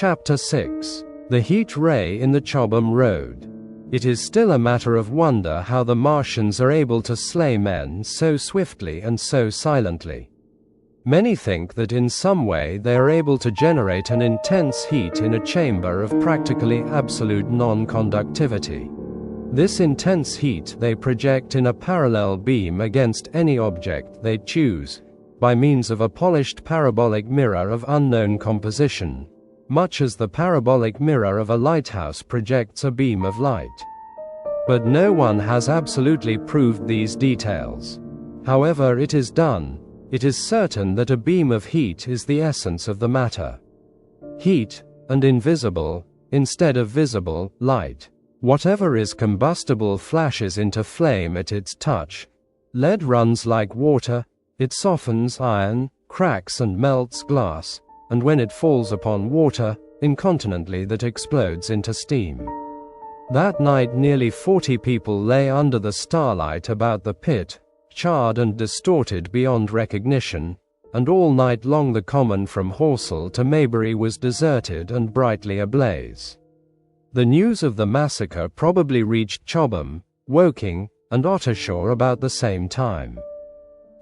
Chapter 6. The Heat Ray in the Chobham Road. It is still a matter of wonder how the Martians are able to slay men so swiftly and so silently. Many think that in some way they are able to generate an intense heat in a chamber of practically absolute non-conductivity. This intense heat they project in a parallel beam against any object they choose, by means of a polished parabolic mirror of unknown composition, much as the parabolic mirror of a lighthouse projects a beam of light. But no one has absolutely proved these details. However it is done, it is certain that a beam of heat is the essence of the matter. Heat, and invisible, instead of visible, light. Whatever is combustible flashes into flame at its touch. Lead runs like water, it softens iron, cracks and melts glass, and when it falls upon water, incontinently that explodes into steam. That night nearly 40 people lay under the starlight about the pit, charred and distorted beyond recognition, and all night long the common from Horsell to Maybury was deserted and brightly ablaze. The news of the massacre probably reached Chobham, Woking, and Ottershaw about the same time.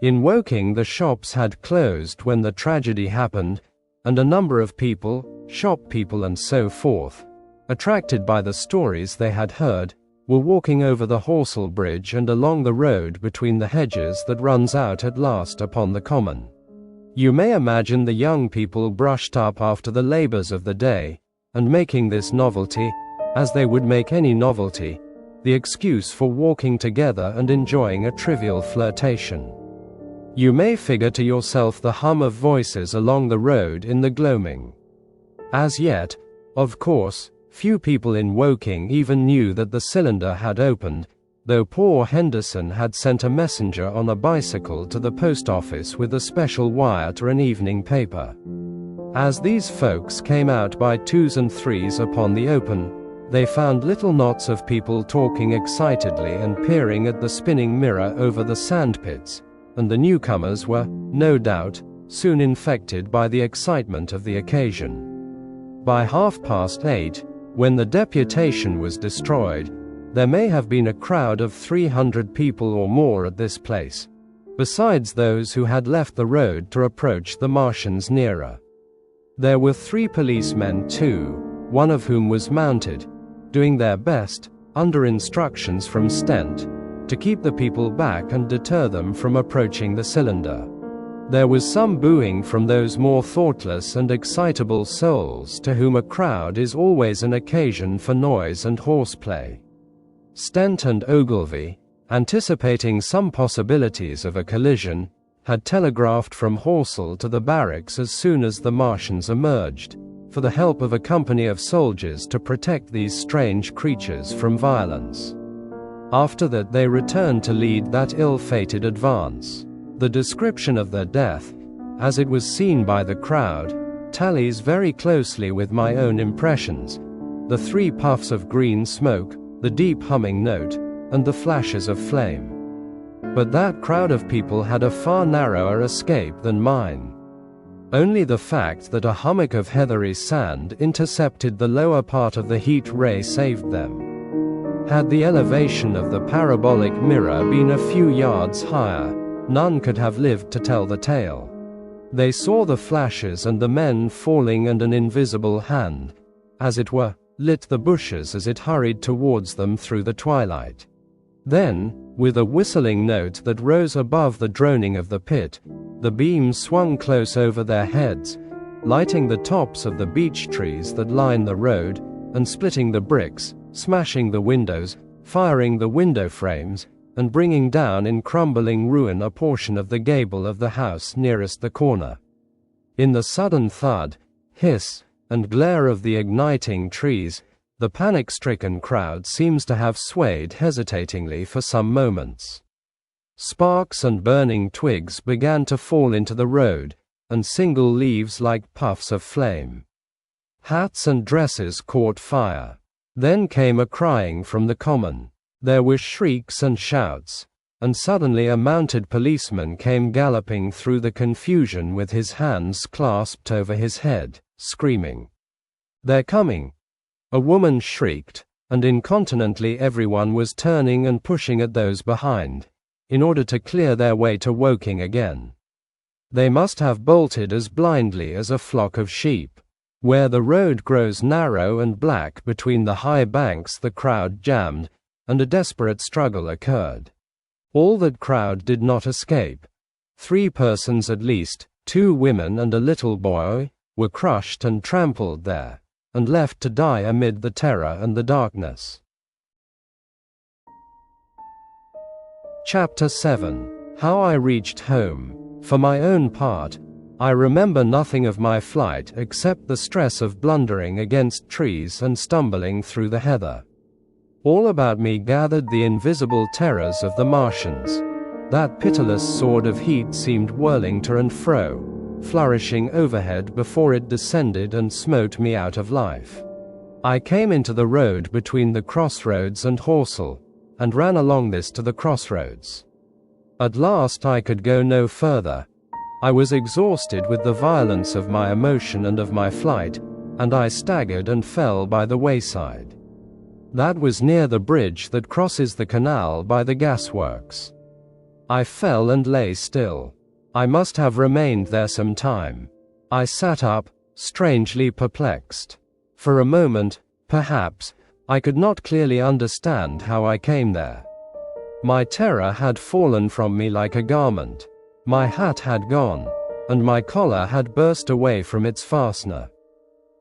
In Woking the shops had closed when the tragedy happened, and a number of people, shop people and so forth, attracted by the stories they had heard, were walking over the Horsell Bridge and along the road between the hedges that runs out at last upon the common. You may imagine the young people brushed up after the labours of the day, and making this novelty, as they would make any novelty, the excuse for walking together and enjoying a trivial flirtation. You may figure to yourself the hum of voices along the road in the gloaming. As yet, of course, few people in Woking even knew that the cylinder had opened, though poor Henderson had sent a messenger on a bicycle to the post office with a special wire to an evening paper. As these folks came out by twos and threes upon the open, they found little knots of people talking excitedly and peering at the spinning mirror over the sandpits, and the newcomers were, no doubt, soon infected by the excitement of the occasion. By 8:30, when the deputation was destroyed, there may have been a crowd of 300 people or more at this place, besides those who had left the road to approach the Martians nearer. There were 3 policemen too, one of whom was mounted, doing their best, under instructions from Stent, to keep the people back and deter them from approaching the cylinder. There was some booing from those more thoughtless and excitable souls to whom a crowd is always an occasion for noise and horseplay. Stent and Ogilvy, anticipating some possibilities of a collision, had telegraphed from Horsell to the barracks as soon as the Martians emerged, for the help of a company of soldiers to protect these strange creatures from violence. After that they returned to lead that ill-fated advance. The description of their death, as it was seen by the crowd, tallies very closely with my own impressions: the 3 puffs of green smoke, the deep humming note, and the flashes of flame. But that crowd of people had a far narrower escape than mine. Only the fact that a hummock of heathery sand intercepted the lower part of the heat ray saved them. Had the elevation of the parabolic mirror been a few yards higher, none could have lived to tell the tale. They saw the flashes and the men falling, and an invisible hand, as it were, lit the bushes as it hurried towards them through the twilight. Then, with a whistling note that rose above the droning of the pit, the beam swung close over their heads, lighting the tops of the beech trees that line the road, and splitting the bricks, smashing the windows, firing the window frames, and bringing down in crumbling ruin a portion of the gable of the house nearest the corner. In the sudden thud, hiss, and glare of the igniting trees, the panic-stricken crowd seems to have swayed hesitatingly for some moments. Sparks and burning twigs began to fall into the road, and single leaves like puffs of flame. Hats and dresses caught fire. Then came a crying from the common. There were shrieks and shouts, and suddenly a mounted policeman came galloping through the confusion with his hands clasped over his head, screaming, "They're coming!" a woman shrieked, and incontinently everyone was turning and pushing at those behind, in order to clear their way to Woking again. They must have bolted as blindly as a flock of sheep. Where the road grows narrow and black between the high banks, the crowd jammed, and a desperate struggle occurred. All that crowd did not escape. 3 persons at least, 2 women and a little boy, were crushed and trampled there, and left to die amid the terror and the darkness. Chapter 7. How I reached home. For my own part, I remember nothing of my flight except the stress of blundering against trees and stumbling through the heather. All about me gathered the invisible terrors of the Martians. That pitiless sword of heat seemed whirling to and fro, flourishing overhead before it descended and smote me out of life. I came into the road between the crossroads and Horsell, and ran along this to the crossroads. At last I could go no further. I was exhausted with the violence of my emotion and of my flight, and I staggered and fell by the wayside. That was near the bridge that crosses the canal by the gasworks. I fell and lay still. I must have remained there some time. I sat up, strangely perplexed. For a moment, perhaps, I could not clearly understand how I came there. My terror had fallen from me like a garment. My hat had gone, and my collar had burst away from its fastener.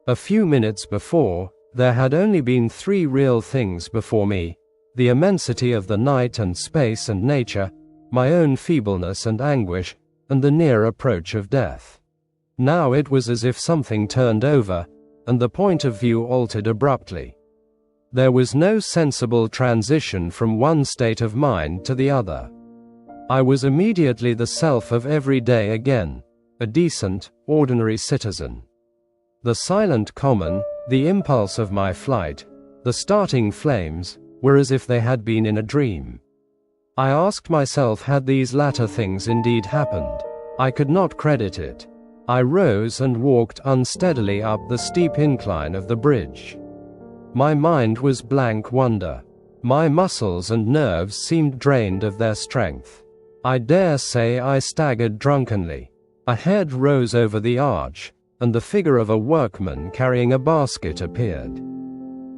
A few minutes before, there had only been 3 real things before me: the immensity of the night and space and nature, my own feebleness and anguish, and the near approach of death. Now it was as if something turned over, and the point of view altered abruptly. There was no sensible transition from one state of mind to the other. I was immediately the self of every day again, a decent, ordinary citizen. The silent common, the impulse of my flight, the starting flames, were as if they had been in a dream. I asked myself, had these latter things indeed happened? I could not credit it. I rose and walked unsteadily up the steep incline of the bridge. My mind was blank wonder. My muscles and nerves seemed drained of their strength. I dare say I staggered drunkenly. A head rose over the arch, and the figure of a workman carrying a basket appeared.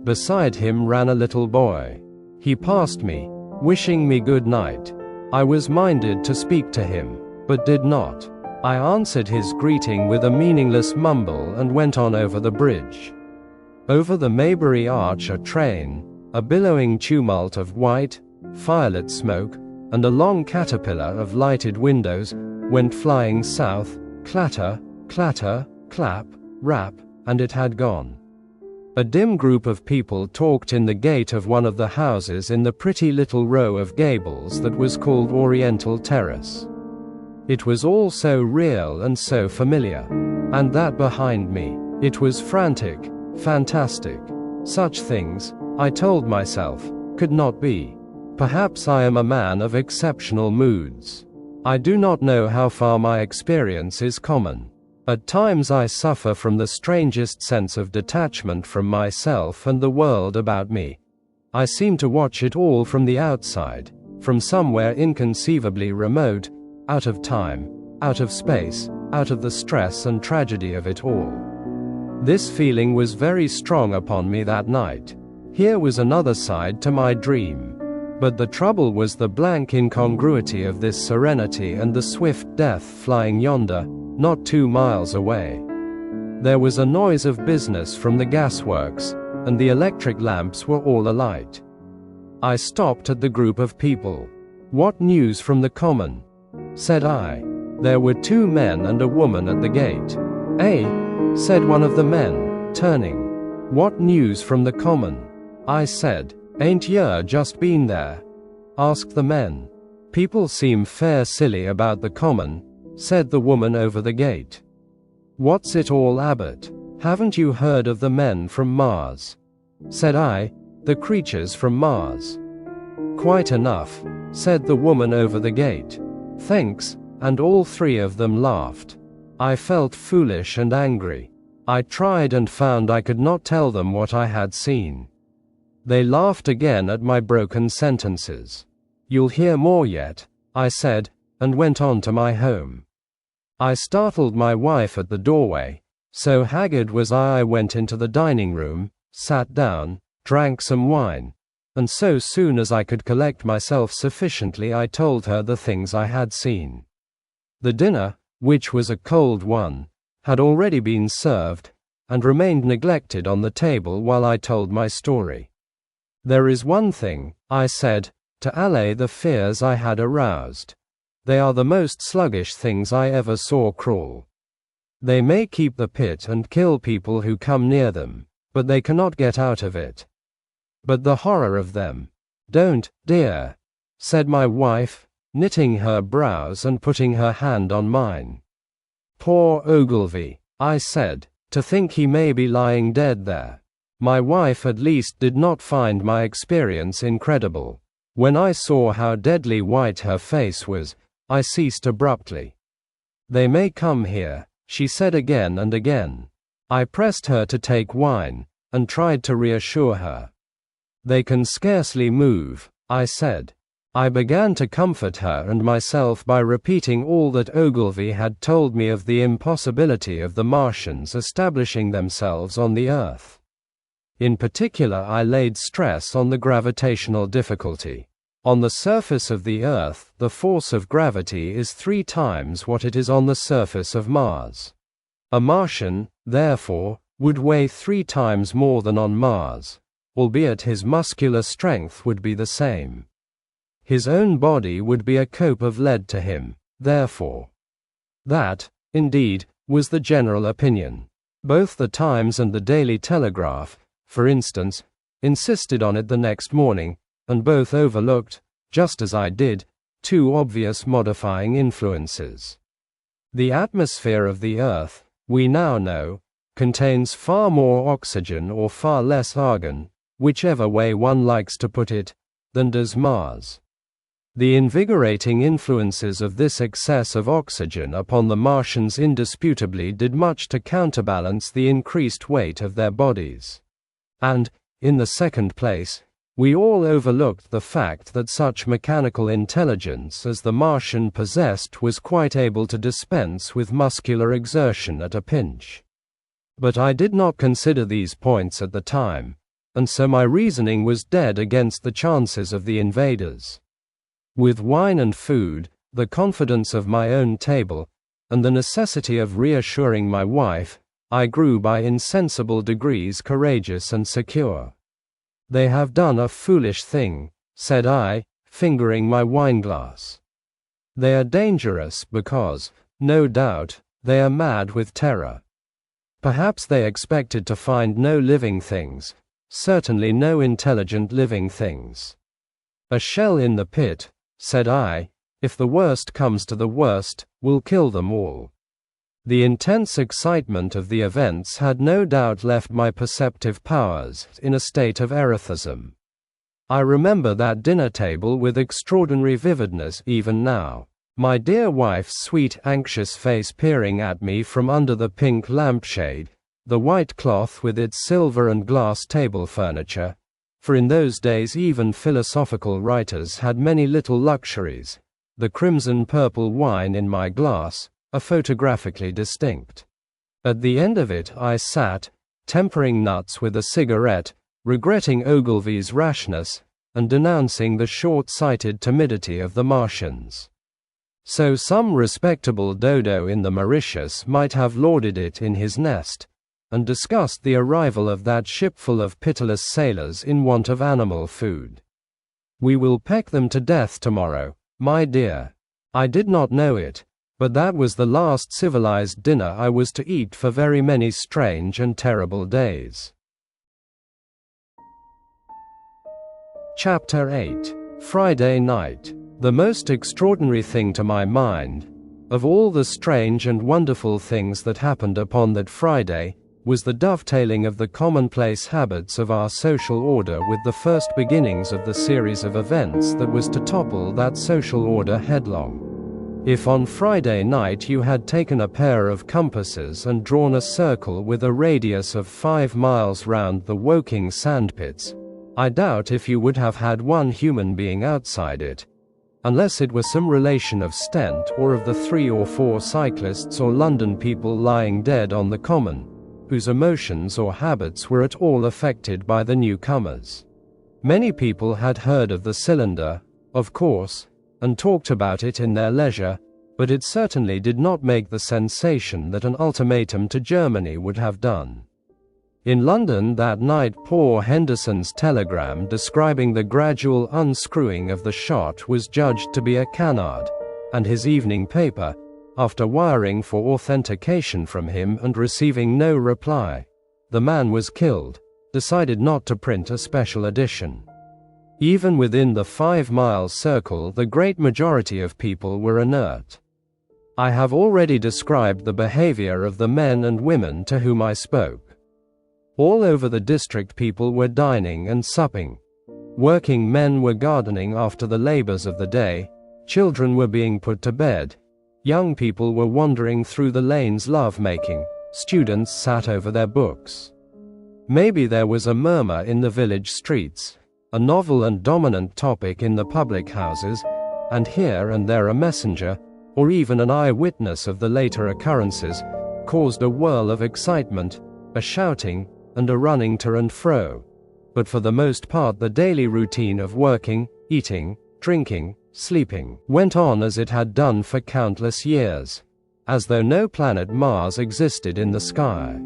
Beside him ran a little boy. He passed me, wishing me good night. I was minded to speak to him, but did not. I answered his greeting with a meaningless mumble and went on over the bridge. Over the Maybury Arch a train, a billowing tumult of white, firelit smoke, and a long caterpillar of lighted windows, went flying south, clatter, clatter, clap, rap, and it had gone. A dim group of people talked in the gate of one of the houses in the pretty little row of gables that was called Oriental Terrace. It was all so real and so familiar. And that behind me, it was frantic, fantastic. Such things, I told myself, could not be. Perhaps I am a man of exceptional moods. I do not know how far my experience is common. At times I suffer from the strangest sense of detachment from myself and the world about me. I seem to watch it all from the outside, from somewhere inconceivably remote, out of time, out of space, out of the stress and tragedy of it all. This feeling was very strong upon me that night. Here was another side to my dream. But the trouble was the blank incongruity of this serenity and the swift death flying yonder, not 2 miles away. There was a noise of business from the gasworks, and the electric lamps were all alight. I stopped at the group of people. "What news from the common?" said I. There were 2 men and a woman at the gate. "Eh?" said one of the men, turning. "What news from the common?" I said. "Ain't yer just been there?" asked the men. "People seem fair silly about the common," said the woman over the gate. "What's it all about? Haven't you heard of the men from Mars?" said I. "The creatures from Mars." "Quite enough," said the woman over the gate. "Thanks," and all 3 of them laughed. I felt foolish and angry. I tried and found I could not tell them what I had seen. They laughed again at my broken sentences. "You'll hear more yet," I said, and went on to my home. I startled my wife at the doorway, so haggard was I went into the dining room, sat down, drank some wine, and so soon as I could collect myself sufficiently I told her the things I had seen. The dinner, which was a cold one, had already been served, and remained neglected on the table while I told my story. "There is one thing," I said, to allay the fears I had aroused. "They are the most sluggish things I ever saw crawl. They may keep the pit and kill people who come near them, but they cannot get out of it. But the horror of them." "Don't, dear," said my wife, knitting her brows and putting her hand on mine. "Poor Ogilvy," I said, "to think he may be lying dead there." My wife at least did not find my experience incredible. When I saw how deadly white her face was, I ceased abruptly. "They may come here," she said again and again. I pressed her to take wine, and tried to reassure her. "They can scarcely move," I said. I began to comfort her and myself by repeating all that Ogilvy had told me of the impossibility of the Martians establishing themselves on the Earth. In particular, I laid stress on the gravitational difficulty. On the surface of the Earth, the force of gravity is 3 times what it is on the surface of Mars. A Martian, therefore, would weigh 3 times more than on Mars, albeit his muscular strength would be the same. His own body would be a cope of lead to him, therefore. That, indeed, was the general opinion. Both the Times and the Daily Telegraph, for instance, insisted on it the next morning, and both overlooked, just as I did, 2 obvious modifying influences. The atmosphere of the Earth, we now know, contains far more oxygen or far less argon, whichever way one likes to put it, than does Mars. The invigorating influences of this excess of oxygen upon the Martians indisputably did much to counterbalance the increased weight of their bodies. And, in the second place, we all overlooked the fact that such mechanical intelligence as the Martian possessed was quite able to dispense with muscular exertion at a pinch. But I did not consider these points at the time, and so my reasoning was dead against the chances of the invaders. With wine and food, the confidence of my own table, and the necessity of reassuring my wife, I grew by insensible degrees courageous and secure. "They have done a foolish thing," said I, fingering my wineglass. "They are dangerous because, no doubt, they are mad with terror. Perhaps they expected to find no living things, certainly no intelligent living things. A shell in the pit," said I, "if the worst comes to the worst, will kill them all." The intense excitement of the events had no doubt left my perceptive powers in a state of erethism. I remember that dinner table with extraordinary vividness even now. My dear wife's sweet, anxious face peering at me from under the pink lampshade, the white cloth with its silver and glass table furniture, for in those days even philosophical writers had many little luxuries, the crimson-purple wine in my glass, are photographically distinct. At the end of it I sat, tempering nuts with a cigarette, regretting Ogilvy's rashness, and denouncing the short-sighted timidity of the Martians. So some respectable dodo in the Mauritius might have lauded it in his nest, and discussed the arrival of that shipful of pitiless sailors in want of animal food. "We will peck them to death tomorrow, my dear." I did not know it, but that was the last civilized dinner I was to eat for very many strange and terrible days. Chapter 8. Friday night. The most extraordinary thing to my mind, of all the strange and wonderful things that happened upon that Friday, was the dovetailing of the commonplace habits of our social order with the first beginnings of the series of events that was to topple that social order headlong. If on Friday night you had taken a pair of compasses and drawn a circle with a radius of 5 miles round the Woking sandpits, I doubt if you would have had one human being outside it, unless it was some relation of Stent or of the 3 or 4 cyclists or London people lying dead on the common, whose emotions or habits were at all affected by the newcomers. Many people had heard of the cylinder, of course, and talked about it in their leisure, but it certainly did not make the sensation that an ultimatum to Germany would have done. In London that night, poor Henderson's telegram describing the gradual unscrewing of the shot was judged to be a canard, and his evening paper, after wiring for authentication from him and receiving no reply, "The man was killed," decided not to print a special edition. Even within the 5-mile circle, the great majority of people were inert. I have already described the behavior of the men and women to whom I spoke. All over the district people were dining and supping. Working men were gardening after the labors of the day, children were being put to bed, young people were wandering through the lanes love-making, students sat over their books. Maybe there was a murmur in the village streets, a novel and dominant topic in the public houses, and here and there a messenger, or even an eyewitness of the later occurrences, caused a whirl of excitement, a shouting, and a running to and fro. But for the most part the daily routine of working, eating, drinking, sleeping went on as it had done for countless years, as though no planet Mars existed in the sky.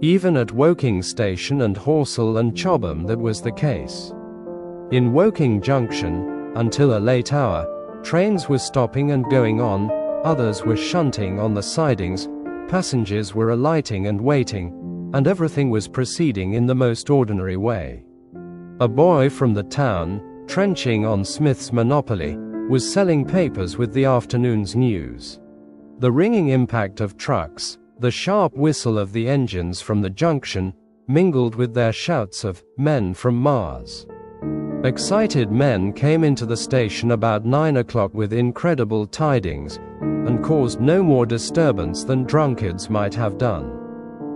Even at Woking Station and Horsell and Chobham that was the case. In Woking Junction, until a late hour, trains were stopping and going on, others were shunting on the sidings, passengers were alighting and waiting, and everything was proceeding in the most ordinary way. A boy from the town, trenching on Smith's Monopoly, was selling papers with the afternoon's news. The ringing impact of trucks, the sharp whistle of the engines from the junction, mingled with their shouts of "Men from Mars." Excited men came into the station about 9 o'clock with incredible tidings, and caused no more disturbance than drunkards might have done.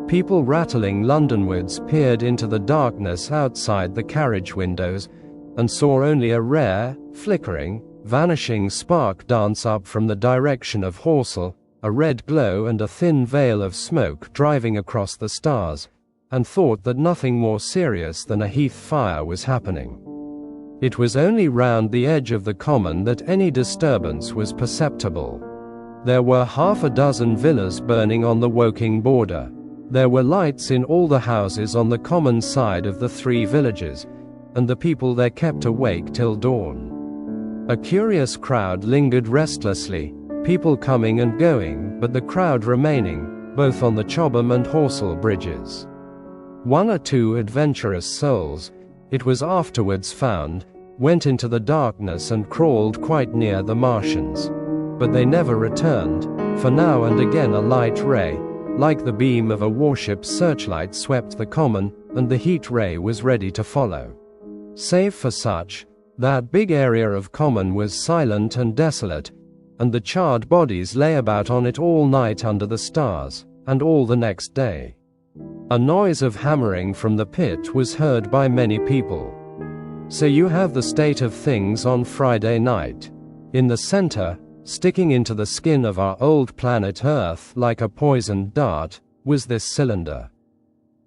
People rattling Londonwards peered into the darkness outside the carriage windows, and saw only a rare, flickering, vanishing spark dance up from the direction of Horsell, a red glow and a thin veil of smoke driving across the stars, and thought that nothing more serious than a heath fire was happening. It was only round the edge of the common that any disturbance was perceptible. There were half a dozen villas burning on the Woking border. There were lights in all the houses on the common side of the 3 villages, and the people there kept awake till dawn. A curious crowd lingered restlessly, people coming and going, but the crowd remaining, both on the Chobham and Horsell bridges. 1 or 2 adventurous souls, it was afterwards found, went into the darkness and crawled quite near the Martians. But they never returned, for now and again a light ray, like the beam of a warship's searchlight, swept the common, and the heat ray was ready to follow. Save for such, that big area of common was silent and desolate, and the charred bodies lay about on it all night under the stars, and all the next day. A noise of hammering from the pit was heard by many people. So you have the state of things on Friday night. In the center, sticking into the skin of our old planet Earth like a poisoned dart, was this cylinder.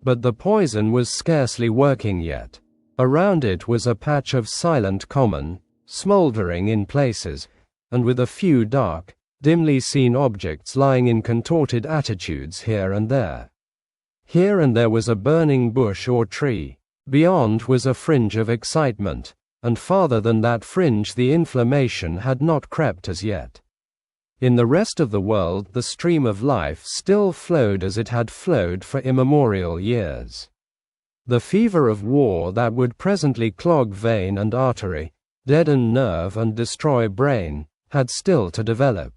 But the poison was scarcely working yet. Around it was a patch of silent common, smoldering in places, and with a few dark, dimly seen objects lying in contorted attitudes here and there. Here and there was a burning bush or tree. Beyond was a fringe of excitement, and farther than that fringe the inflammation had not crept as yet. In the rest of the world the stream of life still flowed as it had flowed for immemorial years. The fever of war that would presently clog vein and artery, deaden nerve and destroy brain, had still to develop.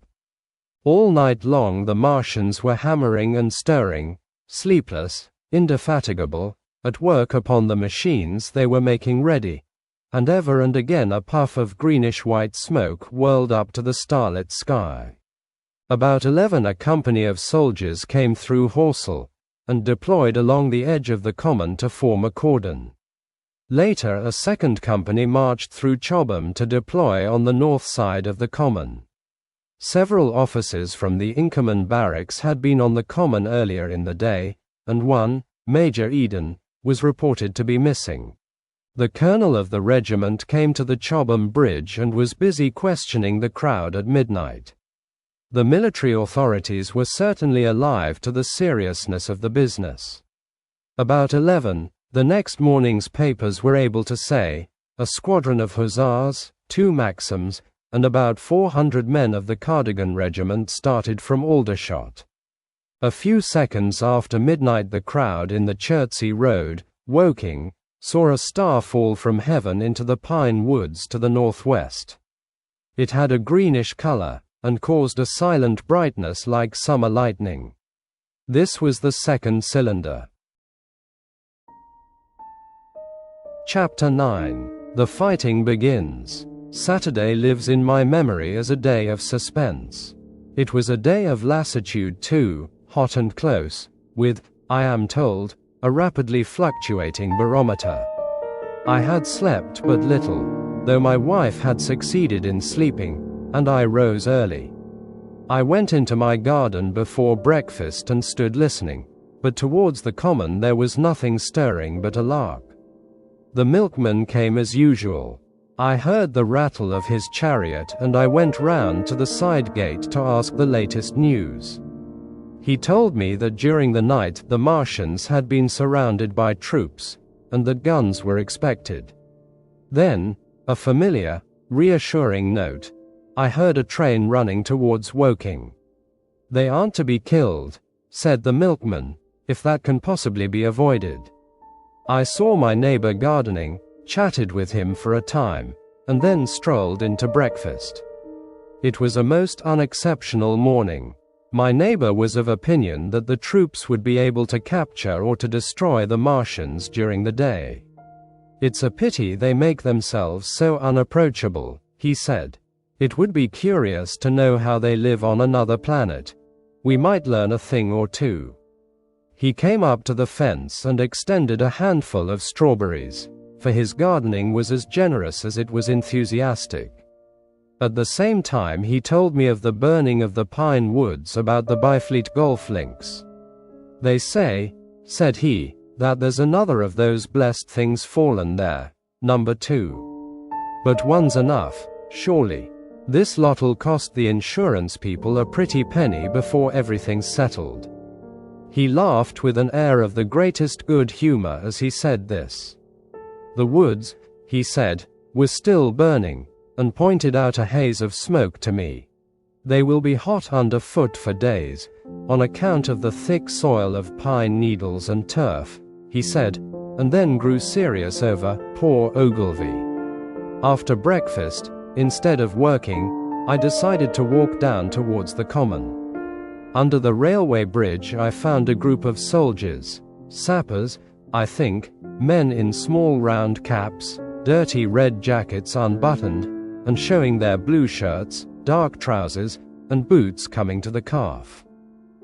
All night long the Martians were hammering and stirring, sleepless, indefatigable, at work upon the machines they were making ready, and ever and again a puff of greenish-white smoke whirled up to the starlit sky. About 11 a company of soldiers came through Horsell, and deployed along the edge of the common to form a cordon. Later a second company marched through Chobham to deploy on the north side of the common. Several officers from the Inkerman barracks had been on the common earlier in the day, and one, Major Eden, was reported to be missing. The colonel of the regiment came to the Chobham Bridge and was busy questioning the crowd at midnight. The military authorities were certainly alive to the seriousness of the business. About 11, the next morning's papers were able to say, a squadron of hussars, 2 Maxims, and about 400 men of the Cardigan Regiment started from Aldershot. A few seconds after midnight the crowd in the Chertsey Road, Woking, saw a star fall from heaven into the pine woods to the northwest. It had a greenish color, and caused a silent brightness like summer lightning. This was the second cylinder. Chapter 9. The Fighting Begins. Saturday lives in my memory as a day of suspense. It was a day of lassitude too, hot and close, with, I am told, a rapidly fluctuating barometer. I had slept but little, though my wife had succeeded in sleeping, and I rose early. I went into my garden before breakfast and stood listening, but towards the common there was nothing stirring but a lark. The milkman came as usual. I heard the rattle of his chariot and I went round to the side gate to ask the latest news. He told me that during the night the Martians had been surrounded by troops, and that guns were expected. Then, a familiar, reassuring note, I heard a train running towards Woking. They aren't to be killed, said the milkman, if that can possibly be avoided. I saw my neighbor gardening, chatted with him for a time, and then strolled into breakfast. It was a most unexceptional morning. My neighbor was of opinion that the troops would be able to capture or to destroy the Martians during the day. It's a pity they make themselves so unapproachable, he said. It would be curious to know how they live on another planet. We might learn a thing or two. He came up to the fence and extended a handful of strawberries, for his gardening was as generous as it was enthusiastic. At the same time he told me of the burning of the pine woods about the Byfleet golf links. They say, said he, that there's another of those blessed things fallen there, number 2. But one's enough, surely. This lot'll cost the insurance people a pretty penny before everything's settled. He laughed with an air of the greatest good humor as he said this. The woods, he said, were still burning, and pointed out a haze of smoke to me. They will be hot underfoot for days, on account of the thick soil of pine needles and turf, he said, and then grew serious over poor Ogilvy. After breakfast, instead of working, I decided to walk down towards the common. Under the railway bridge I found a group of soldiers, sappers, I think, men in small round caps, dirty red jackets unbuttoned, and showing their blue shirts, dark trousers, and boots coming to the calf.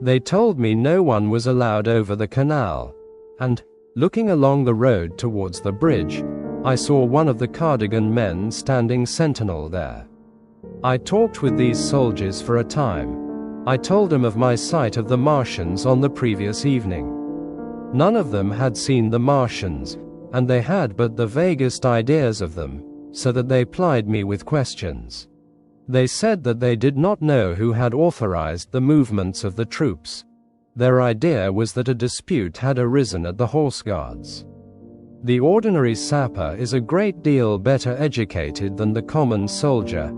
They told me no one was allowed over the canal, and, looking along the road towards the bridge, I saw one of the Cardigan men standing sentinel there. I talked with these soldiers for a time. I told them of my sight of the Martians on the previous evening. None of them had seen the Martians, and they had but the vaguest ideas of them, so that they plied me with questions. They said that they did not know who had authorized the movements of the troops. Their idea was that a dispute had arisen at the Horse Guards. The ordinary sapper is a great deal better educated than the common soldier,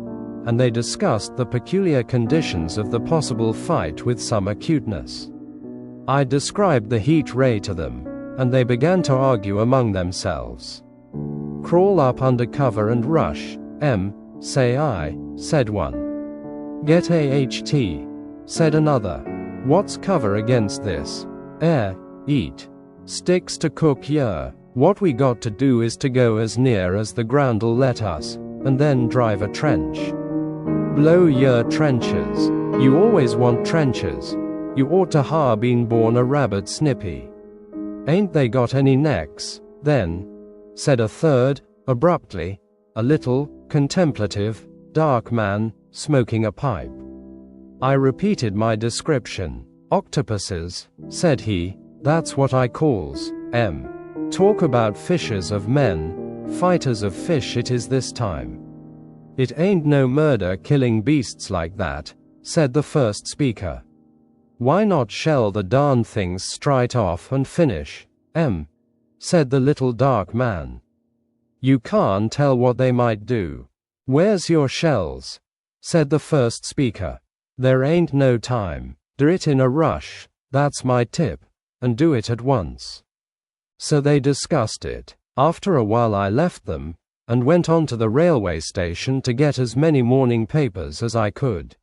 and they discussed the peculiar conditions of the possible fight with some acuteness. I described the heat ray to them, and they began to argue among themselves. Crawl up under cover and rush, say I, said one. Get AHT, said another. What's cover against this? Air, eat. Sticks to cook yer, What we got to do is to go as near as the ground'll let us, and then drive a trench. Blow your trenches. You always want trenches. You ought to ha been born a rabbit snippy. Ain't they got any necks, then? Said a third, abruptly, a little, contemplative, dark man, smoking a pipe. I repeated my description. Octopuses, said he, that's what I calls, Talk about fishers of men, fighters of fish it is this time. It ain't no murder killing beasts like that, said the first speaker. Why not shell the darn things straight off and finish, said the little dark man. You can't tell what they might do. Where's your shells? Said the first speaker. There ain't no time. Do it in a rush, that's my tip, and do it at once. So they discussed it. After a while I left them, and went on to the railway station to get as many morning papers as I could.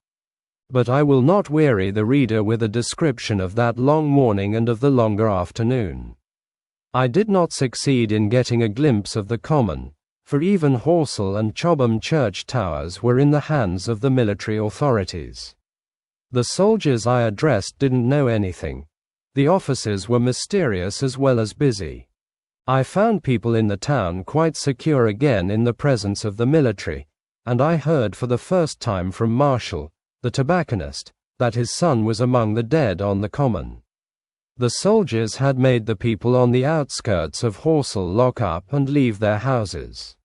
But I will not weary the reader with a description of that long morning and of the longer afternoon. I did not succeed in getting a glimpse of the common, for even Horsell and Chobham church towers were in the hands of the military authorities. The soldiers I addressed didn't know anything. The officers were mysterious as well as busy. I found people in the town quite secure again in the presence of the military, and I heard for the first time from Marshall, the tobacconist, that his son was among the dead on the common. The soldiers had made the people on the outskirts of Horsell lock up and leave their houses.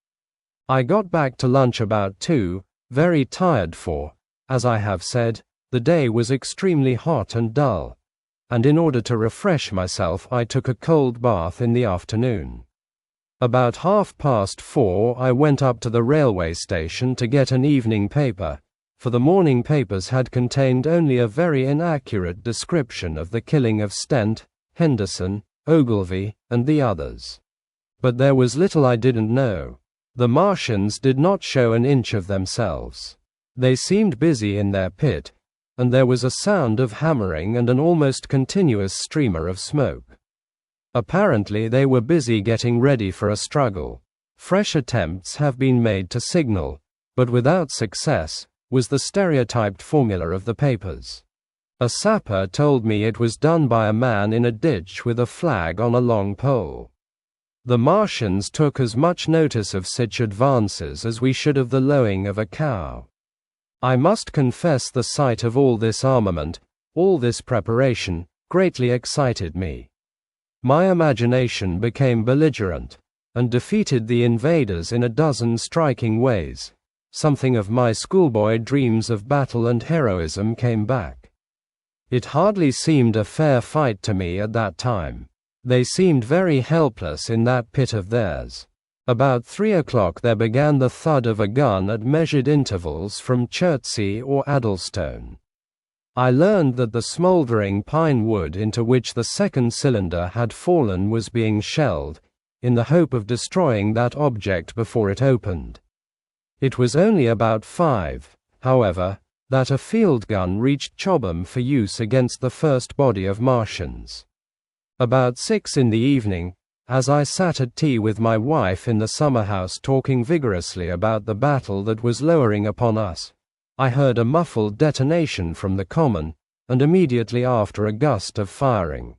I got back to lunch about 2, very tired for, as I have said, the day was extremely hot and dull, and in order to refresh myself I took a cold bath in the afternoon. About 4:30 I went up to the railway station to get an evening paper, for the morning papers had contained only a very inaccurate description of the killing of Stent, Henderson, Ogilvy, and the others. But there was little I didn't know. The Martians did not show an inch of themselves. They seemed busy in their pit, and there was a sound of hammering and an almost continuous streamer of smoke. Apparently they were busy getting ready for a struggle. Fresh attempts have been made to signal, but without success, was the stereotyped formula of the papers. A sapper told me it was done by a man in a ditch with a flag on a long pole. The Martians took as much notice of such advances as we should of the lowing of a cow. I must confess the sight of all this armament, all this preparation, greatly excited me. My imagination became belligerent, and defeated the invaders in a dozen striking ways. Something of my schoolboy dreams of battle and heroism came back. It hardly seemed a fair fight to me at that time. They seemed very helpless in that pit of theirs. About 3 o'clock there began the thud of a gun at measured intervals from Chertsey or Addlestone. I learned that the smouldering pine wood into which the second cylinder had fallen was being shelled, in the hope of destroying that object before it opened. It was only about 5, however, that a field gun reached Chobham for use against the first body of Martians. About 6 in the evening, as I sat at tea with my wife in the summer house talking vigorously about the battle that was lowering upon us, I heard a muffled detonation from the common, and immediately after a gust of firing.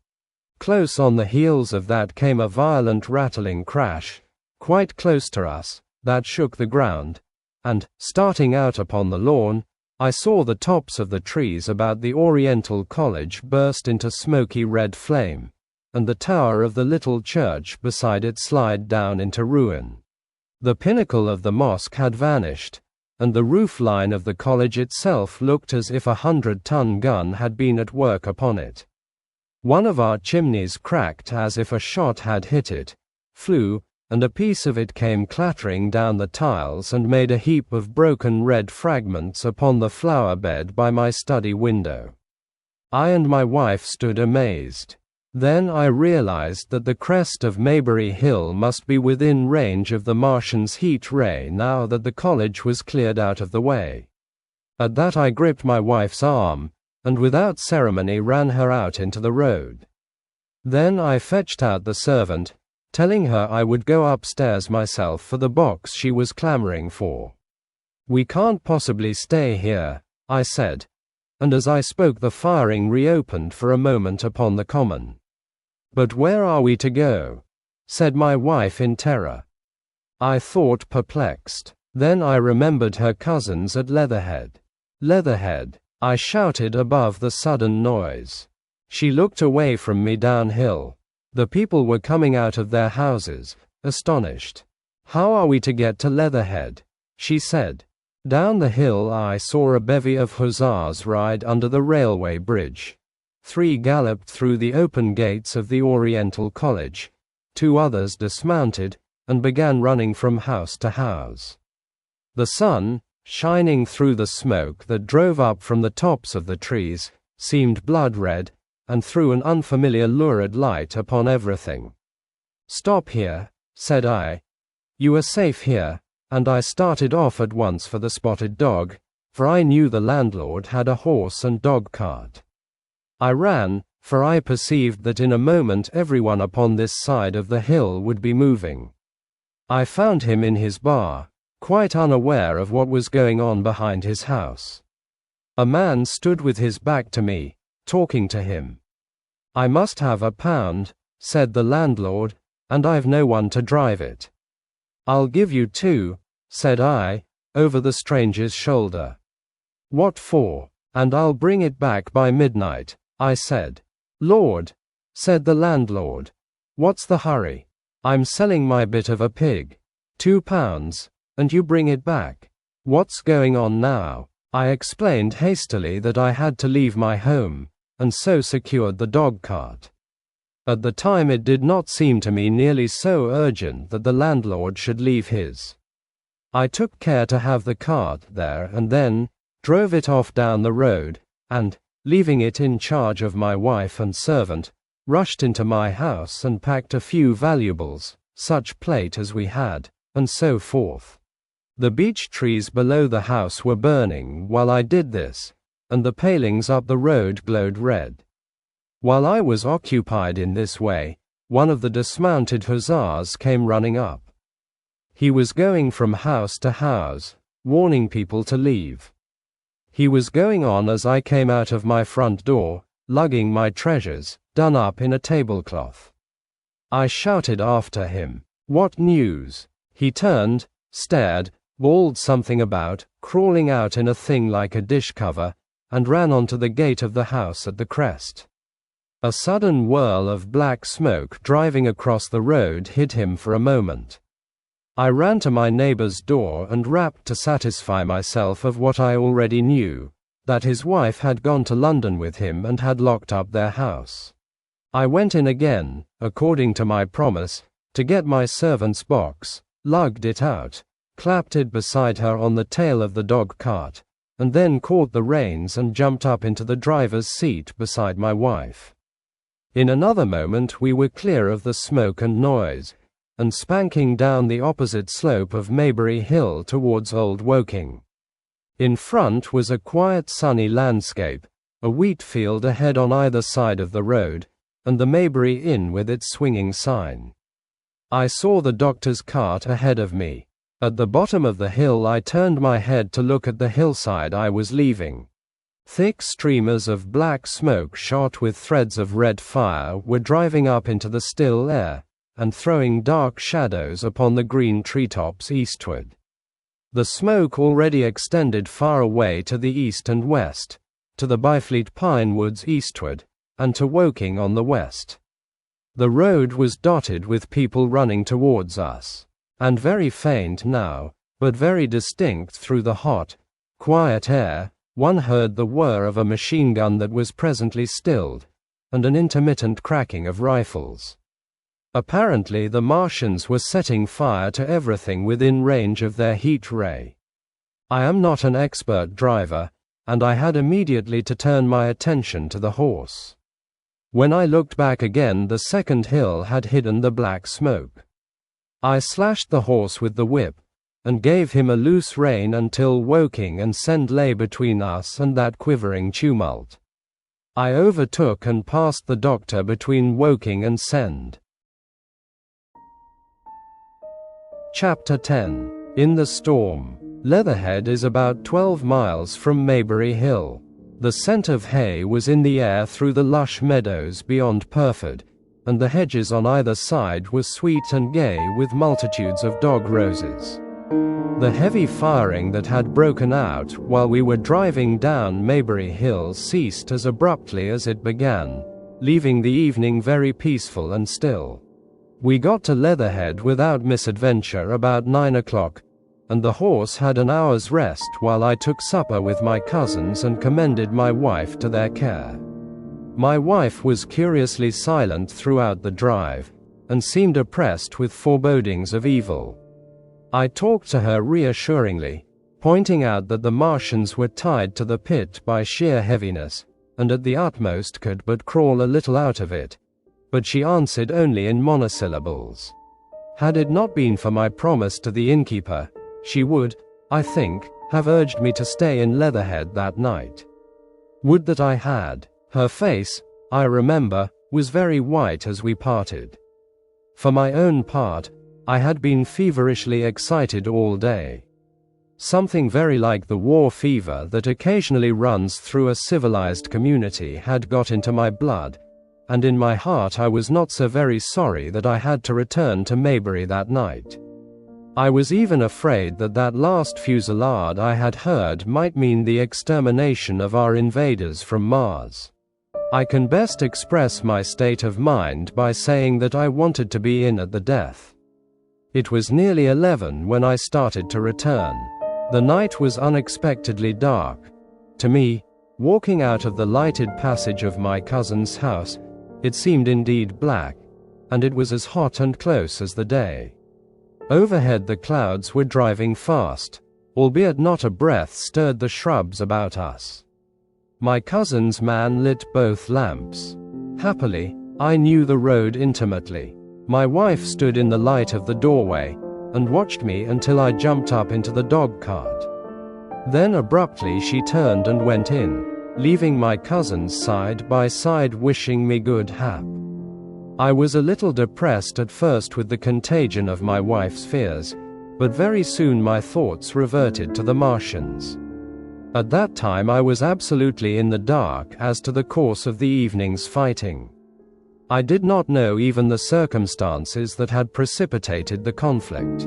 Close on the heels of that came a violent rattling crash, quite close to us, that shook the ground, and, starting out upon the lawn, I saw the tops of the trees about the Oriental College burst into smoky red flame, and the tower of the little church beside it slide down into ruin. The pinnacle of the mosque had vanished, and the roof line of the college itself looked as if a 100-ton gun had been at work upon it. One of our chimneys cracked as if a shot had hit it, flew, and a piece of it came clattering down the tiles and made a heap of broken red fragments upon the flower bed by my study window. I and my wife stood amazed. Then I realized that the crest of Maybury Hill must be within range of the Martians' heat ray now that the college was cleared out of the way. At that I gripped my wife's arm, and without ceremony ran her out into the road. Then I fetched out the servant, telling her I would go upstairs myself for the box she was clamoring for. "We can't possibly stay here," I said, and as I spoke the firing reopened for a moment upon the common. "But where are we to go?" said my wife in terror. I thought, perplexed. Then I remembered her cousins at Leatherhead. "Leatherhead!" I shouted above the sudden noise. She looked away from me downhill. The people were coming out of their houses, astonished. "How are we to get to Leatherhead?" she said. Down the hill I saw a bevy of hussars ride under the railway bridge. 3 galloped through the open gates of the Oriental College. 2 others dismounted, and began running from house to house. The sun, shining through the smoke that drove up from the tops of the trees, seemed blood-red, and threw an unfamiliar lurid light upon everything. "Stop here," said I. "You are safe here," and I started off at once for the Spotted Dog, for I knew the landlord had a horse and dog cart. I ran, for I perceived that in a moment everyone upon this side of the hill would be moving. I found him in his bar, quite unaware of what was going on behind his house. A man stood with his back to me, talking to him. "I must have £1, said the landlord, "and I've no one to drive it." "I'll give you 2, said I, over the stranger's shoulder. "What for? And I'll bring it back by midnight," I said. "Lord," said the landlord, "what's the hurry? I'm selling my bit of a pig. £2, and you bring it back. What's going on now?" I explained hastily that I had to leave my home, and so secured the dog cart. At the time it did not seem to me nearly so urgent that the landlord should leave his. I took care to have the cart there and then drove it off down the road, and, leaving it in charge of my wife and servant, rushed into my house and packed a few valuables, such plate as we had, and so forth. The beech trees below the house were burning while I did this, and the palings up the road glowed red. While I was occupied in this way, one of the dismounted hussars came running up. He was going from house to house, warning people to leave. He was going on as I came out of my front door, lugging my treasures, done up in a tablecloth. I shouted after him, "What news?" He turned, stared, bawled something about crawling out in a thing like a dish cover, and ran onto the gate of the house at the crest. A sudden whirl of black smoke driving across the road hid him for a moment. I ran to my neighbor's door and rapped to satisfy myself of what I already knew, that his wife had gone to London with him and had locked up their house. I went in again, according to my promise, to get my servant's box, lugged it out, clapped it beside her on the tail of the dog cart, and then caught the reins and jumped up into the driver's seat beside my wife. In another moment we were clear of the smoke and noise, and spanking down the opposite slope of Maybury Hill towards Old Woking. In front was a quiet sunny landscape, a wheat field ahead on either side of the road, and the Maybury Inn with its swinging sign. I saw the doctor's cart ahead of me. At the bottom of the hill I turned my head to look at the hillside I was leaving. Thick streamers of black smoke shot with threads of red fire were driving up into the still air, and throwing dark shadows upon the green treetops eastward. The smoke already extended far away to the east and west, to the Byfleet pine woods eastward, and to Woking on the west. The road was dotted with people running towards us, and very faint now, but very distinct through the hot, quiet air. One heard the whir of a machine gun that was presently stilled, and an intermittent cracking of rifles. Apparently the Martians were setting fire to everything within range of their heat ray. I am not an expert driver, and I had immediately to turn my attention to the horse. When I looked back again, the second hill had hidden the black smoke. I slashed the horse with the whip, and gave him a loose rein until Woking and Send lay between us and that quivering tumult. I overtook and passed the doctor between Woking and Send. Chapter 10. In the Storm. Leatherhead is about 12 miles from Maybury Hill. The scent of hay was in the air through the lush meadows beyond Purford, and the hedges on either side were sweet and gay with multitudes of dog roses. The heavy firing that had broken out while we were driving down Maybury Hill ceased as abruptly as it began, leaving the evening very peaceful and still. We got to Leatherhead without misadventure about 9 o'clock, and the horse had an hour's rest while I took supper with my cousins and commended my wife to their care. My wife was curiously silent throughout the drive, and seemed oppressed with forebodings of evil. I talked to her reassuringly, pointing out that the Martians were tied to the pit by sheer heaviness, and at the utmost could but crawl a little out of it, but she answered only in monosyllables. Had it not been for my promise to the innkeeper, she would, I think, have urged me to stay in Leatherhead that night. Would that I had. Her face, I remember, was very white as we parted. For my own part, I had been feverishly excited all day. Something very like the war fever that occasionally runs through a civilized community had got into my blood, and in my heart I was not so very sorry that I had to return to Maybury that night. I was even afraid that that last fusillade I had heard might mean the extermination of our invaders from Mars. I can best express my state of mind by saying that I wanted to be in at the death. It was nearly 11 when I started to return. The night was unexpectedly dark. To me, walking out of the lighted passage of my cousin's house, it seemed indeed black, and it was as hot and close as the day. Overhead the clouds were driving fast, albeit not a breath stirred the shrubs about us. My cousin's man lit both lamps. Happily, I knew the road intimately. My wife stood in the light of the doorway, and watched me until I jumped up into the dog cart. Then abruptly she turned and went in, leaving my cousins side by side wishing me good hap. I was a little depressed at first with the contagion of my wife's fears, but very soon my thoughts reverted to the Martians. At that time I was absolutely in the dark as to the course of the evening's fighting. I did not know even the circumstances that had precipitated the conflict.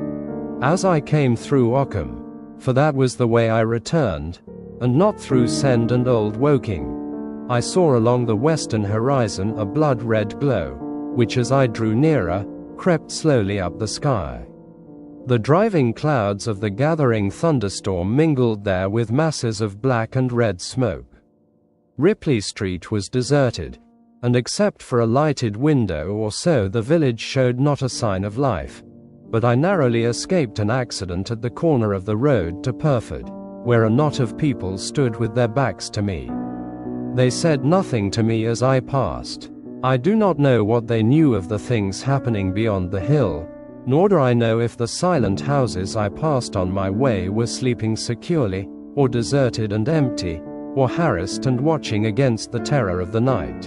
As I came through Ockham, for that was the way I returned, and not through Send and Old Woking, I saw along the western horizon a blood-red glow, which as I drew nearer, crept slowly up the sky. The driving clouds of the gathering thunderstorm mingled there with masses of black and red smoke. Ripley Street was deserted, and except for a lighted window or so the village showed not a sign of life, but I narrowly escaped an accident at the corner of the road to Purford, where a knot of people stood with their backs to me. They said nothing to me as I passed. I do not know what they knew of the things happening beyond the hill, nor do I know if the silent houses I passed on my way were sleeping securely, or deserted and empty, or harassed and watching against the terror of the night.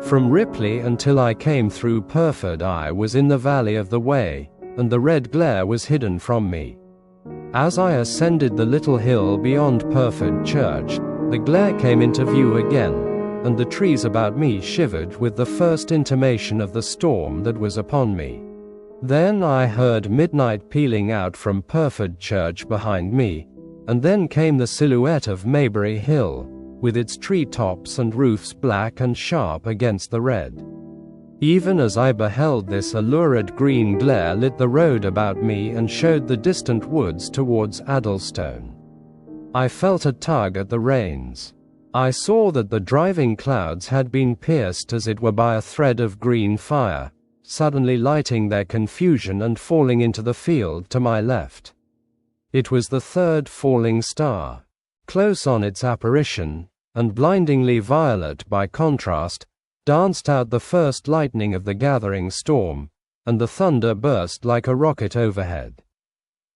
From Ripley until I came through Purford I was in the valley of the Wey, and the red glare was hidden from me. As I ascended the little hill beyond Purford Church, the glare came into view again, and the trees about me shivered with the first intimation of the storm that was upon me. Then I heard midnight pealing out from Purford Church behind me, and then came the silhouette of Maybury Hill, with its tree-tops and roofs black and sharp against the red. Even as I beheld this, a lurid green glare lit the road about me and showed the distant woods towards Addlestone. I felt a tug at the reins. I saw that the driving clouds had been pierced as it were by a thread of green fire, suddenly lighting their confusion and falling into the field to my left. It was the third falling star. Close on its apparition, and blindingly violet by contrast, danced out the first lightning of the gathering storm, and the thunder burst like a rocket overhead.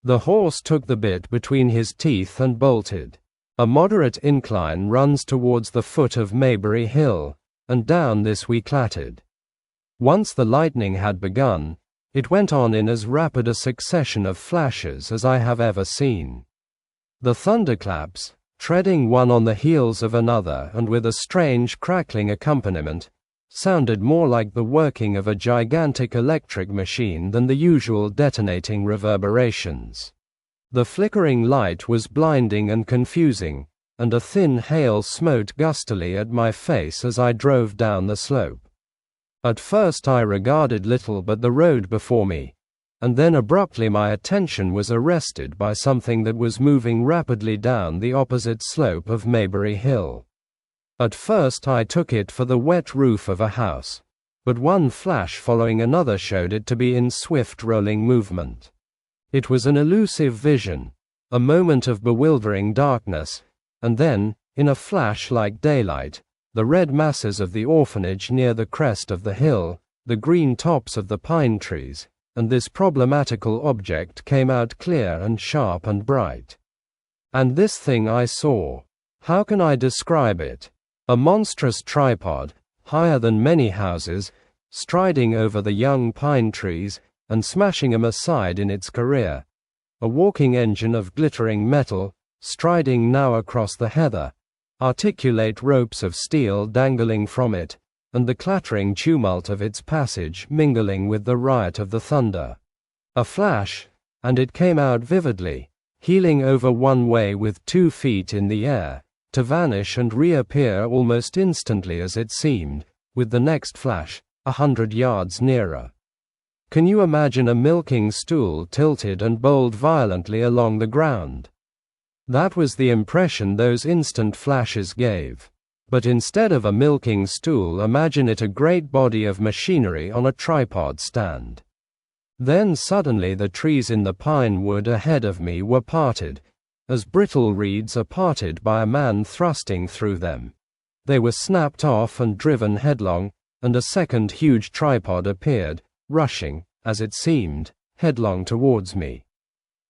The horse took the bit between his teeth and bolted. A moderate incline runs towards the foot of Maybury Hill, and down this we clattered. Once the lightning had begun, It went on in as rapid a succession of flashes as I have ever seen. The thunderclaps, treading one on the heels of another and with a strange crackling accompaniment, sounded more like the working of a gigantic electric machine than the usual detonating reverberations. The flickering light was blinding and confusing, and a thin hail smote gustily at my face as I drove down the slope. At first I regarded little but the road before me, and then abruptly my attention was arrested by something that was moving rapidly down the opposite slope of Maybury Hill. At first I took it for the wet roof of a house, but one flash following another showed it to be in swift rolling movement. It was an elusive vision, a moment of bewildering darkness, and then, in a flash like daylight, the red masses of the orphanage near the crest of the hill, the green tops of the pine trees, and this problematical object came out clear and sharp and bright. And this thing I saw, how can I describe it? A monstrous tripod, higher than many houses, striding over the young pine trees, and smashing 'em aside in its career. A walking engine of glittering metal, striding now across the heather, articulate ropes of steel dangling from it, and the clattering tumult of its passage mingling with the riot of the thunder. A flash, and it came out vividly, heeling over one way with 2 feet in the air, to vanish and reappear almost instantly as it seemed, with the next flash, 100 yards nearer. Can you imagine a milking stool tilted and bowled violently along the ground? That was the impression those instant flashes gave. But instead of a milking stool, imagine it a great body of machinery on a tripod stand. Then suddenly the trees in the pine wood ahead of me were parted, as brittle reeds are parted by a man thrusting through them. They were snapped off and driven headlong, and a second huge tripod appeared, rushing, as it seemed, headlong towards me.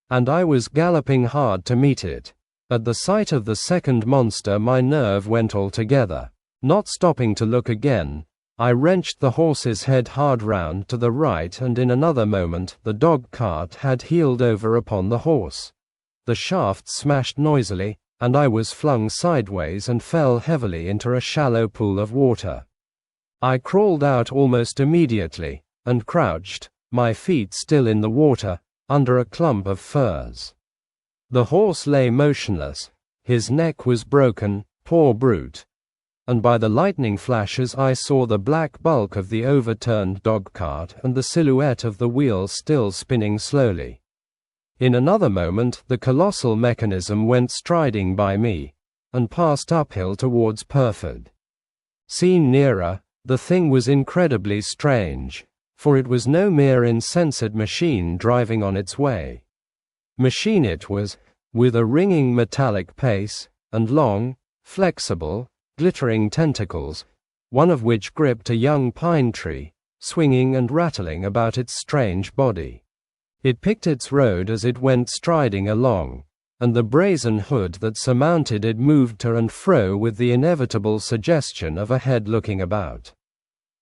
And I was galloping hard to meet it. At the sight of the second monster my nerve went altogether. Not stopping to look again, I wrenched the horse's head hard round to the right, and in another moment the dog cart had heeled over upon the horse. The shaft smashed noisily, and I was flung sideways and fell heavily into a shallow pool of water. I crawled out almost immediately, and crouched, my feet still in the water, under a clump of firs. The horse lay motionless, his neck was broken, poor brute. And by the lightning flashes I saw the black bulk of the overturned dog-cart and the silhouette of the wheel still spinning slowly. In another moment the colossal mechanism went striding by me, and passed uphill towards Purford. Seen nearer, the thing was incredibly strange, for it was no mere insensate machine driving on its way. Machine it was, with a ringing metallic pace, and long, flexible, glittering tentacles, one of which gripped a young pine tree, swinging and rattling about its strange body. It picked its road as it went striding along, and the brazen hood that surmounted it moved to and fro with the inevitable suggestion of a head looking about.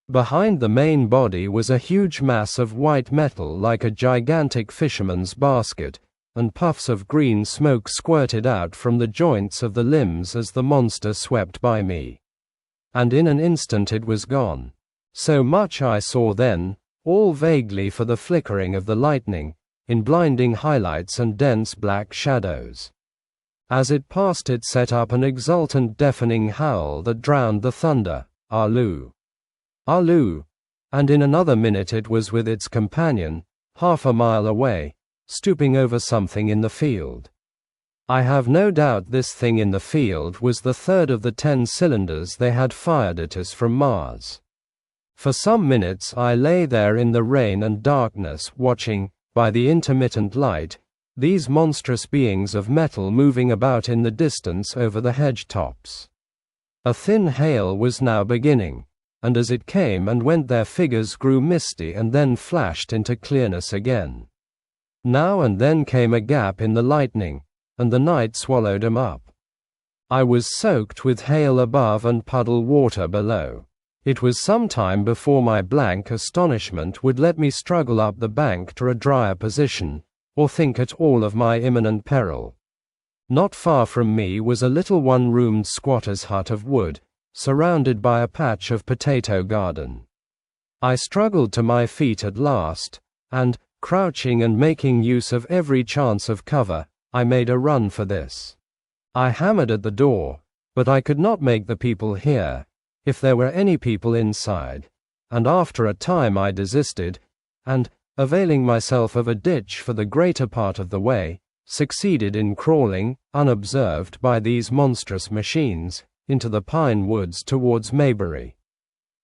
Behind the main body was a huge mass of white metal like a gigantic fisherman's basket, and puffs of green smoke squirted out from the joints of the limbs as the monster swept by me. And in an instant it was gone. So much I saw then, all vaguely for the flickering of the lightning, in blinding highlights and dense black shadows. As it passed it set up an exultant deafening howl that drowned the thunder, "Arloo! Arloo!" And in another minute it was with its companion, half a mile away, stooping over something in the field. I have no doubt this thing in the field was the third of the 10 cylinders they had fired at us from Mars. For some minutes I lay there in the rain and darkness, watching, by the intermittent light, these monstrous beings of metal moving about in the distance over the hedge tops. A thin hail was now beginning, and as it came and went their figures grew misty and then flashed into clearness again. Now and then came a gap in the lightning, and the night swallowed 'em up. I was soaked with hail above and puddle water below. It was some time before my blank astonishment would let me struggle up the bank to a drier position, or think at all of my imminent peril. Not far from me was a little one-roomed squatter's hut of wood, surrounded by a patch of potato garden. I struggled to my feet at last, and, crouching and making use of every chance of cover, I made a run for this. I hammered at the door, but I could not make the people hear, if there were any people inside, and after a time I desisted, and, availing myself of a ditch for the greater part of the way, succeeded in crawling, unobserved by these monstrous machines, into the pine woods towards Maybury.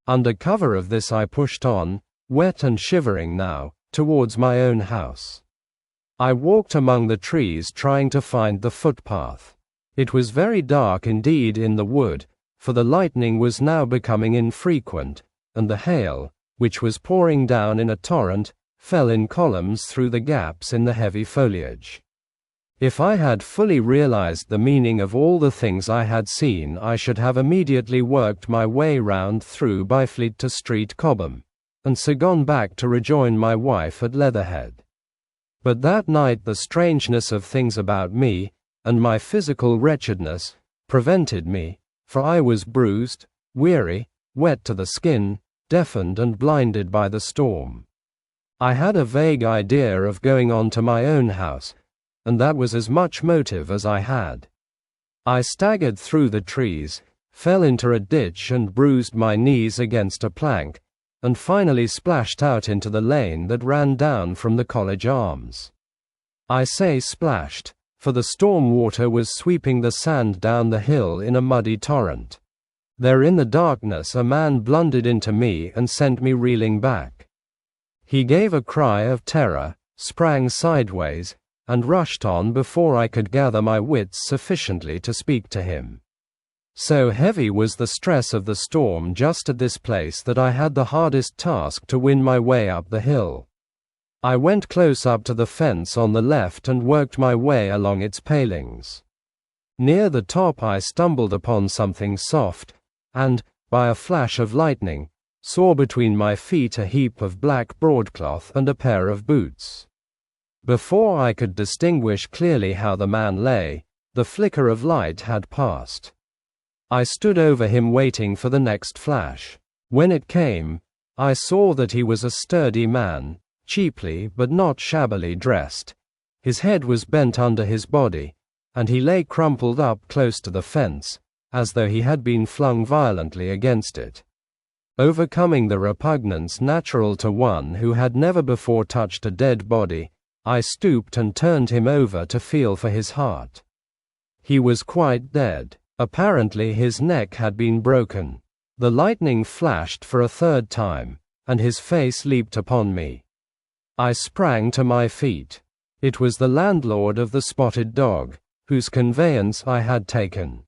Under cover of this I pushed on, wet and shivering now, towards my own house. I walked among the trees trying to find the footpath. It was very dark indeed in the wood, for the lightning was now becoming infrequent, and the hail, which was pouring down in a torrent, fell in columns through the gaps in the heavy foliage. If I had fully realized the meaning of all the things I had seen, I should have immediately worked my way round through Byfleet to Street Cobham, and so gone back to rejoin my wife at Leatherhead. But that night the strangeness of things about me, and my physical wretchedness, prevented me, for I was bruised, weary, wet to the skin, deafened and blinded by the storm. I had a vague idea of going on to my own house, and that was as much motive as I had. I staggered through the trees, fell into a ditch and bruised my knees against a plank, and finally splashed out into the lane that ran down from the College Arms. I say splashed, for the storm water was sweeping the sand down the hill in a muddy torrent. There in the darkness a man blundered into me and sent me reeling back. He gave a cry of terror, sprang sideways, and rushed on before I could gather my wits sufficiently to speak to him. So heavy was the stress of the storm just at this place that I had the hardest task to win my way up the hill. I went close up to the fence on the left and worked my way along its palings. Near the top I stumbled upon something soft, and, by a flash of lightning, saw between my feet a heap of black broadcloth and a pair of boots. Before I could distinguish clearly how the man lay, the flicker of light had passed. I stood over him waiting for the next flash. When it came, I saw that he was a sturdy man, cheaply but not shabbily dressed. His head was bent under his body, and he lay crumpled up close to the fence, as though he had been flung violently against it. Overcoming the repugnance natural to one who had never before touched a dead body, I stooped and turned him over to feel for his heart. He was quite dead. Apparently his neck had been broken. The lightning flashed for a third time, and his face leaped upon me. I sprang to my feet. It was the landlord of the Spotted Dog, whose conveyance I had taken.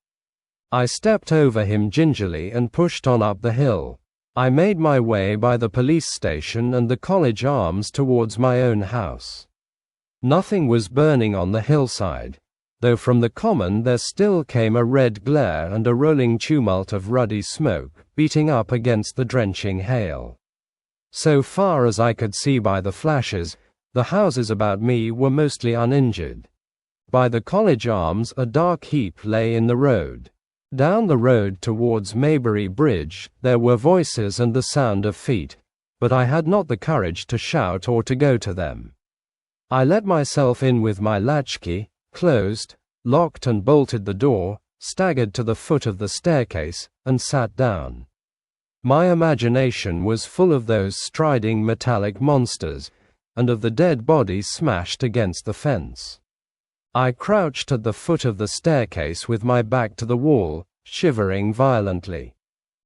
I stepped over him gingerly and pushed on up the hill. I made my way by the police station and the College Arms towards my own house. Nothing was burning on the hillside, though from the common there still came a red glare and a rolling tumult of ruddy smoke, beating up against the drenching hail. So far as I could see by the flashes, the houses about me were mostly uninjured. By the College Arms a dark heap lay in the road. Down the road towards Maybury Bridge there were voices and the sound of feet, but I had not the courage to shout or to go to them. I let myself in with my latchkey, closed, locked and bolted the door, staggered to the foot of the staircase, and sat down. My imagination was full of those striding metallic monsters, and of the dead bodies smashed against the fence. I crouched at the foot of the staircase with my back to the wall, shivering violently.